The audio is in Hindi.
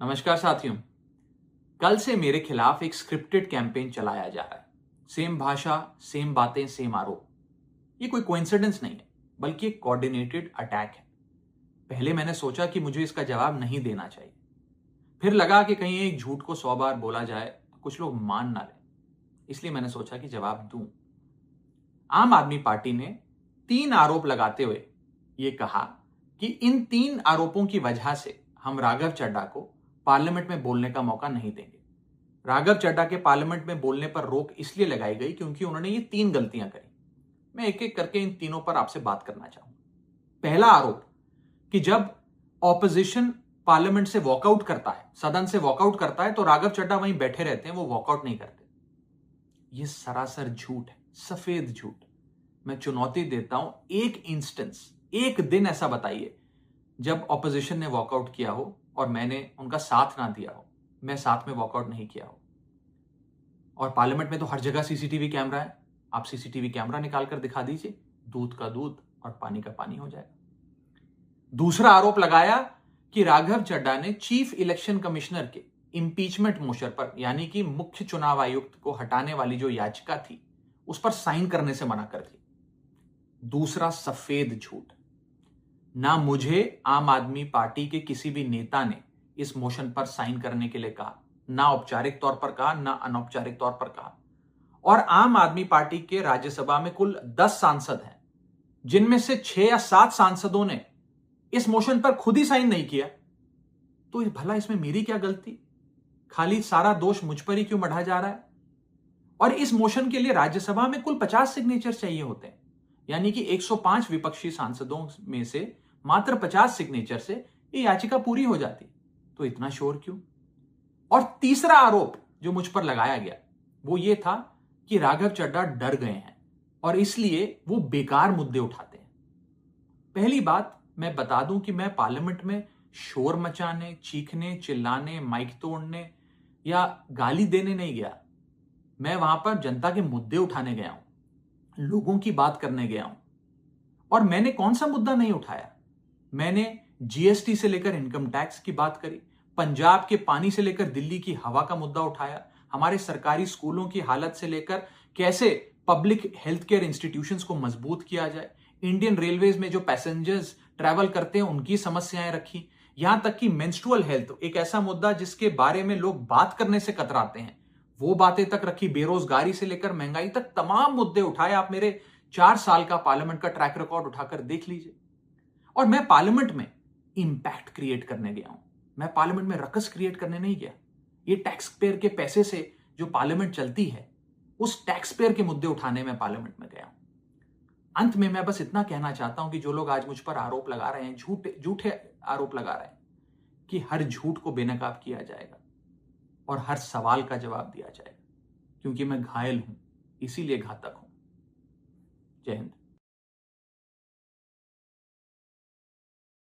नमस्कार साथियों। कल से मेरे खिलाफ एक स्क्रिप्टेड कैंपेन चलाया जा रहा है। सेम भाषा, सेम बातें, सेम आरोप। ये कोई कोइंसिडेंस नहीं है, बल्कि एक कोऑर्डिनेटेड अटैक है। पहले मैंने सोचा कि मुझे इसका जवाब नहीं देना चाहिए। फिर लगा कि कहीं एक झूठ को 100 बार बोला जाए तो कुछ लोग मान ना लें। इसलिए मैंने सोचा कि जवाब दूं। आम आदमी पार्टी ने 3 आरोप लगाते हुए यह कहा कि इन 3 आरोपों की वजह से हम राघव चड्ढा को पार्लियामेंट में बोलने का मौका नहीं देंगे। राघव चड्ढा के पार्लियामेंट में बोलने पर रोक इसलिए लगाई गई क्योंकि उन्होंने ये 3 गलतियां करी। मैं एक एक करके इन तीनों पर आपसे बात करना चाहूंगा। पहला आरोप कि जब ऑपोजिशन पार्लियामेंट से वॉकआउट करता है, सदन से वॉकआउट करता है, तो राघव चड्ढा वहीं बैठे रहते हैं, वो वॉकआउट नहीं करते। यह सरासर झूठ है, सफेद झूठ। मैं चुनौती देता हूं, एक इंस्टेंस, एक दिन ऐसा बताइए जब ऑपोजिशन ने वॉकआउट किया हो और मैंने उनका साथ ना दिया हो, मैं साथ में वॉकआउट नहीं किया हो। और पार्लियामेंट में तो हर जगह सीसीटीवी कैमरा है। आप सीसीटीवी कैमरा निकाल कर दिखा दीजिए, दूध का दूध और पानी का पानी हो जाएगा। दूसरा आरोप लगाया कि राघव चड्ढा ने चीफ इलेक्शन कमिश्नर के इंपीचमेंट मोशन पर, यानी कि मुख्य चुनाव आयुक्त को हटाने वाली जो याचिका थी, उस पर साइन करने से मना कर दिया। दूसरा सफेद झूठ। ना मुझे आम आदमी पार्टी के किसी भी नेता ने इस मोशन पर साइन करने के लिए कहा, ना औपचारिक तौर पर कहा, ना अनौपचारिक तौर पर कहा। और आम आदमी पार्टी के राज्यसभा में कुल 10 सांसद हैं, जिनमें से 6 या 7 सांसदों ने इस मोशन पर खुद ही साइन नहीं किया। तो भला इसमें मेरी क्या गलती? खाली सारा दोष मुझ पर ही क्यों मढ़ा जा रहा है? और इस मोशन के लिए राज्यसभा में कुल 50 सिग्नेचर चाहिए होते हैं, यानी कि 105 विपक्षी सांसदों में से मात्र 50 सिग्नेचर से ये याचिका पूरी हो जाती। तो इतना शोर क्यों? और तीसरा आरोप जो मुझ पर लगाया गया वो ये था कि राघव चड्ढा डर गए हैं और इसलिए वो बेकार मुद्दे उठाते हैं। पहली बात मैं बता दूं कि मैं पार्लियामेंट में शोर मचाने, चीखने, चिल्लाने, माइक तोड़ने या गाली देने नहीं गया। मैं वहां पर जनता के मुद्दे उठाने गया हूं, लोगों की बात करने गया हूं। और मैंने कौन सा मुद्दा नहीं उठाया? मैंने जीएसटी से लेकर इनकम टैक्स की बात करी, पंजाब के पानी से लेकर दिल्ली की हवा का मुद्दा उठाया, हमारे सरकारी स्कूलों की हालत से लेकर कैसे पब्लिक हेल्थ केयर इंस्टीट्यूशंस को मजबूत किया जाए, इंडियन रेलवेज में जो पैसेंजर्स ट्रैवल करते हैं उनकी समस्याएं रखी, यहां तक कि मेंस्ट्रुअल हेल्थ, एक ऐसा मुद्दा जिसके बारे में लोग बात करने से कतराते हैं, वो बातें तक रखी। बेरोजगारी से लेकर महंगाई तक तमाम मुद्दे उठाए। आप मेरे 4 साल का पार्लियामेंट का ट्रैक रिकॉर्ड उठाकर देख लीजिए। और मैं पार्लियामेंट में इंपैक्ट क्रिएट करने गया हूं, मैं पार्लियामेंट में रकस क्रिएट करने नहीं गया। ये टैक्स पेयर के पैसे से जो पार्लियामेंट चलती है, उस टैक्स पेयर के मुद्दे उठाने में पार्लियामेंट में गया हूं। अंत में मैं बस इतना कहना चाहता हूं कि जो लोग आज मुझ पर आरोप लगा रहे हैं, झूठे आरोप लगा रहे हैं, कि हर झूठ को बेनकाब किया जाएगा और हर सवाल का जवाब दिया जाएगा, क्योंकि मैं घायल हूं, इसीलिए घातक हूं। जय हिंद।